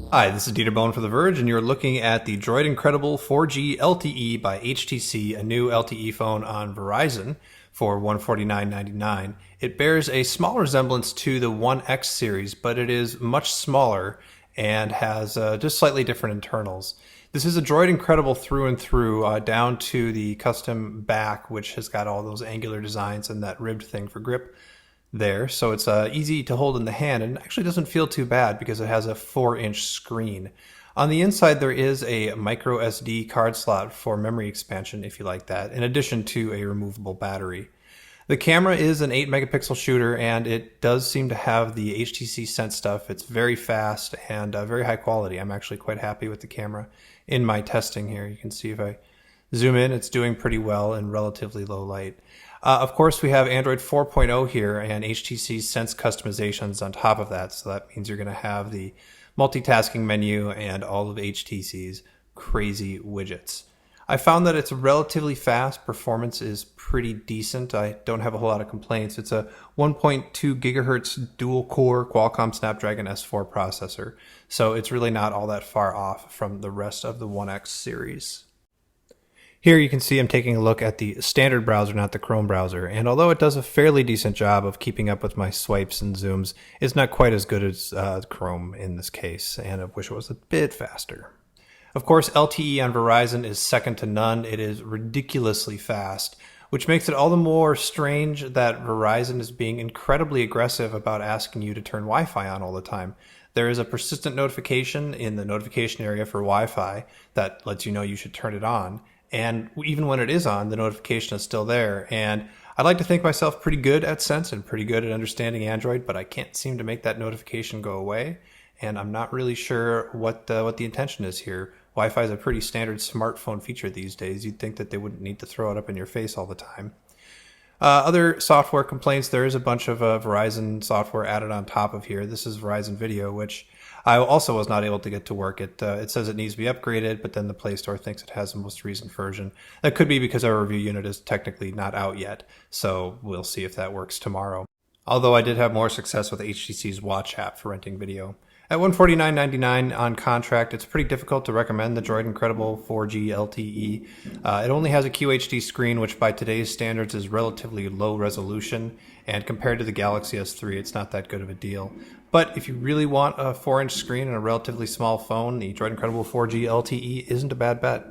Hi, this is Dieter Bohn for The Verge, and you're looking at the Droid Incredible 4G LTE by HTC, a new LTE phone on Verizon for $149.99. It bears a small resemblance to the One X series, but it is much smaller and has just slightly different internals. This is a Droid Incredible through and through, down to the custom back, which has got all those angular designs and that ribbed thing for grip there. So it's easy to hold in the hand and actually doesn't feel too bad because it has a 4-inch screen. On the inside, there is a micro SD card slot for memory expansion if you like that, in addition to a removable battery. The camera is an 8 megapixel shooter, and it does seem to have the HTC Sense stuff. It's very fast and very high quality. I'm actually quite happy with the camera in my testing here. You can see if I zoom in, it's doing pretty well in relatively low light. Of course, we have Android 4.0 here and HTC Sense customizations on top of that. So that means you're going to have the multitasking menu and all of HTC's crazy widgets. I found that it's relatively fast. Performance is pretty decent. I don't have a whole lot of complaints. It's a 1.2 gigahertz dual core Qualcomm Snapdragon S4 processor. So it's really not all that far off from the rest of the One X series. Here you can see I'm taking a look at the standard browser, not the Chrome browser, and although it does a fairly decent job of keeping up with my swipes and zooms, it's not quite as good as Chrome in this case, and I wish it was a bit faster. Of course, LTE on Verizon is second to none. It is ridiculously fast, which makes it all the more strange that Verizon is being incredibly aggressive about asking you to turn Wi-Fi on all the time. There is a persistent notification in the notification area for Wi-Fi that lets you know you should turn it on. And even when it is on, the notification is still there. And I like to think myself pretty good at Sense and pretty good at understanding Android, but I can't seem to make that notification go away. And I'm not really sure what the intention is here. Wi-Fi is a pretty standard smartphone feature these days. You'd think that they wouldn't need to throw it up in your face all the time. Other software complaints, there is a bunch of Verizon software added on top of here. This is Verizon Video, which I also was not able to get to work. It says it needs to be upgraded, but then the Play Store thinks it has the most recent version. That could be because our review unit is technically not out yet, so we'll see if that works tomorrow. Although I did have more success with HTC's Watch app for renting video. At $149.99 on contract, it's pretty difficult to recommend the Droid Incredible 4G LTE. It only has a QHD screen, which by today's standards is relatively low resolution, and compared to the Galaxy S3, it's not that good of a deal. But if you really want a 4-inch screen and a relatively small phone, the Droid Incredible 4G LTE isn't a bad bet.